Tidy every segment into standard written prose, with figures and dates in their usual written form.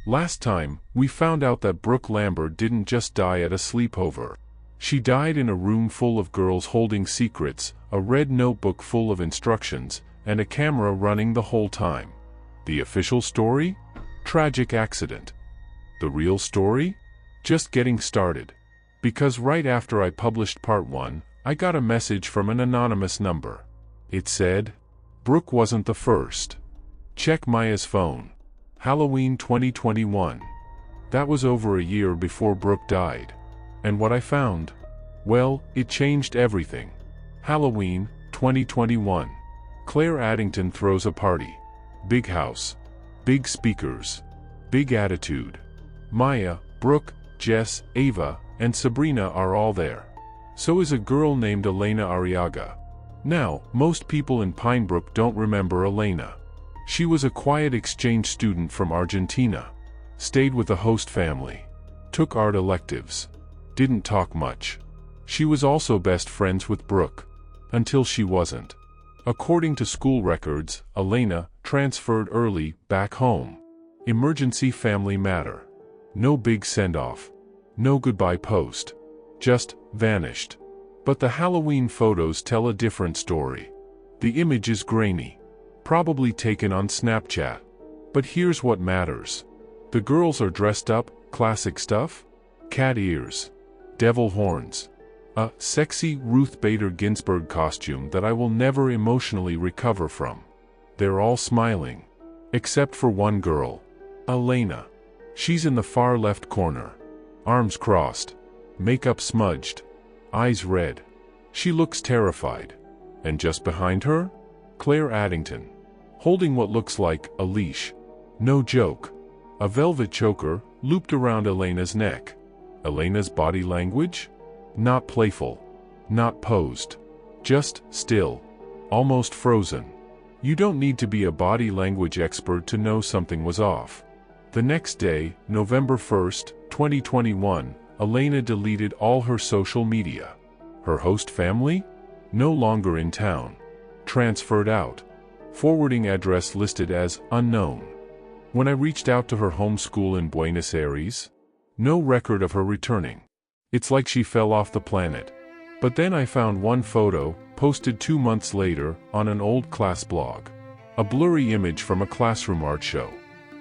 Last time, we found out that Brooke Lambert didn't just die at a sleepover. She died in a room full of girls holding secrets, a red notebook full of instructions, and a camera running the whole time. The official story? Tragic accident. The real story? Just getting started. Because right after I published part 1, I got a message from an anonymous number. It said, "Brooke wasn't the first. Check Maya's phone. Halloween 2021. That was over a year before Brooke died. And what I found? Well, it changed everything. Halloween 2021. Claire Addington throws a party. Big house. Big speakers. Big attitude. Maya, Brooke, Jess, Ava, and Sabrina are all there. So is a girl named Elena Arriaga. Now, most people in Pinebrook don't remember Elena. She was a quiet exchange student from Argentina. Stayed with the host family. Took art electives. Didn't talk much. She was also best friends with Brooke. Until she wasn't. According to school records, Elena transferred early, back home. Emergency family matter. No big send-off. No goodbye post. Just vanished. But the Halloween photos tell a different story. The image is grainy. Probably taken on Snapchat. But here's what matters. The girls are dressed up, classic stuff. Cat ears. Devil horns. A sexy Ruth Bader Ginsburg costume that I will never emotionally recover from. They're all smiling. Except for one girl. Elena. She's in the far left corner. Arms crossed. Makeup smudged. Eyes red. She looks terrified. And just behind her? Claire Addington. Holding what looks like a leash. No joke. A velvet choker looped around Elena's neck. Elena's body language? Not playful. Not posed. Just still. Almost frozen. You don't need to be a body language expert to know something was off. The next day, November 1st, 2021, Elena deleted all her social media. Her host family? No longer in town. Transferred out. Forwarding address listed as unknown. When I reached out to her home school in Buenos Aires, no record of her returning. It's like she fell off the planet. But then I found one photo, posted 2 months later, on an old class blog. A blurry image from a classroom art show.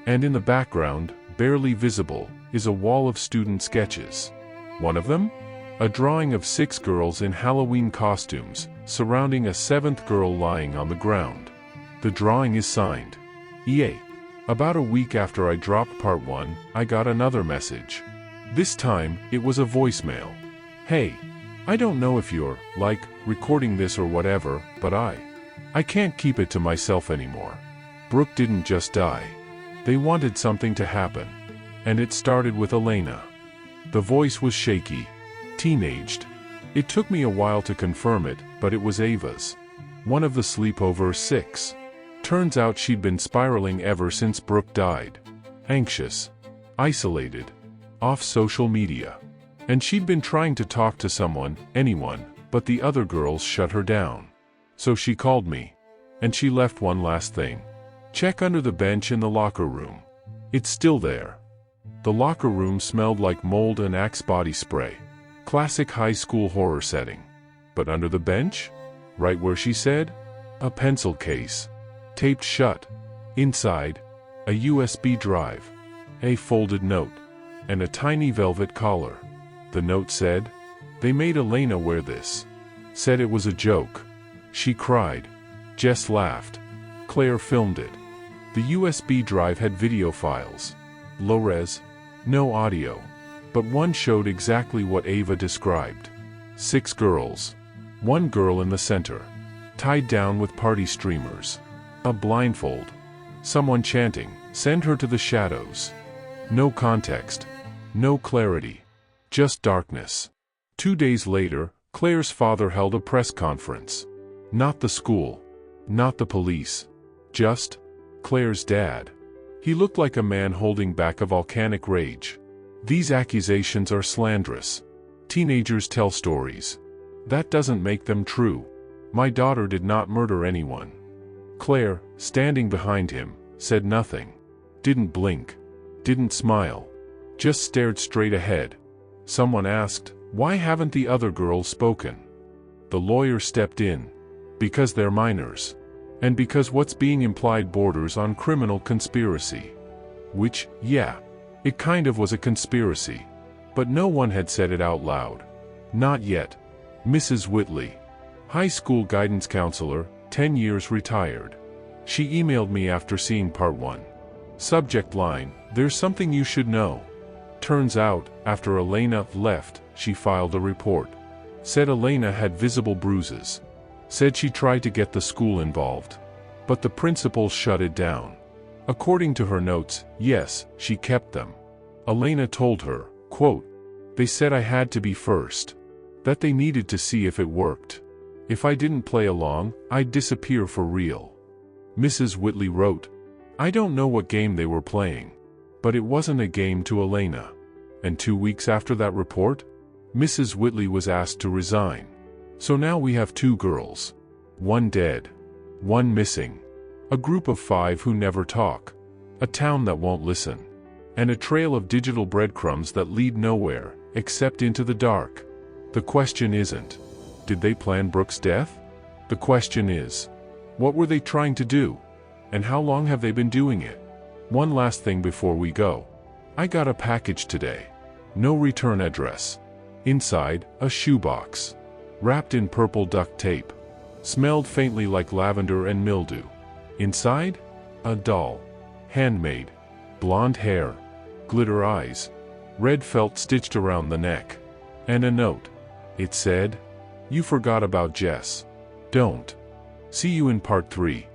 And in the background, barely visible, is a wall of student sketches. One of them? A drawing of 6 girls in Halloween costumes, surrounding a 7th girl lying on the ground. The drawing is signed. EA. About a week after I dropped part 1, I got another message. This time, it was a voicemail. "Hey, I don't know if you're, like, recording this or whatever, but I can't keep it to myself anymore. Brooke didn't just die. They wanted something to happen. And it started with Elena." The voice was shaky. Teenaged. It took me a while to confirm it, but it was Ava's. One of the sleepover 6. Turns out she'd been spiraling ever since Brooke died. Anxious. Isolated. Off social media. And she'd been trying to talk to someone, anyone, but the other girls shut her down. So she called me. And she left one last thing. Check under the bench in the locker room. It's still there. The locker room smelled like mold and Axe body spray. Classic high school horror setting. But under the bench? Right where she said? A pencil case. Taped shut. Inside, a USB drive. A folded note. And a tiny velvet collar. The note said, "They made Elena wear this." Said it was a joke. She cried. Jess laughed. Claire filmed it. The USB drive had video files. Low res. No audio. But one showed exactly what Ava described. 6 girls. 1 girl in the center. Tied down with party streamers. A blindfold. Someone chanting, "Send her to the shadows." No context. No clarity. Just darkness. 2 days later, Claire's father held a press conference. Not the school. Not the police. Just Claire's dad. He looked like a man holding back a volcanic rage. "These accusations are slanderous. Teenagers tell stories. That doesn't make them true. My daughter did not murder anyone." Claire, standing behind him, said nothing. Didn't blink. Didn't smile. Just stared straight ahead. Someone asked, "Why haven't the other girls spoken?" The lawyer stepped in. "Because they're minors. And because what's being implied borders on criminal conspiracy." Which, yeah, it kind of was a conspiracy. But no one had said it out loud. Not yet. Mrs. Whitley. High school guidance counselor, 10 years retired. She emailed me after seeing part 1. Subject line, "There's something you should know." Turns out, after Elena left, she filed a report. Said Elena had visible bruises. Said she tried to get the school involved. But the principal shut it down. According to her notes, yes, she kept them. Elena told her, quote, "They said I had to be first. That they needed to see if it worked. If I didn't play along, I'd disappear for real." Mrs. Whitley wrote, "I don't know what game they were playing. But it wasn't a game to Elena." And 2 weeks after that report, Mrs. Whitley was asked to resign. So now we have 2 girls. 1 dead. 1 missing. A group of 5 who never talk. A town that won't listen. And a trail of digital breadcrumbs that lead nowhere, except into the dark. The question isn't, did they plan Brooke's death? The question is, what were they trying to do? And how long have they been doing it? One last thing before we go. I got a package today. No return address. Inside, a shoebox. Wrapped in purple duct tape. Smelled faintly like lavender and mildew. Inside? A doll. Handmade. Blonde hair. Glitter eyes. Red felt stitched around the neck. And a note. It said, "You forgot about Jess. Don't. See you in part 3.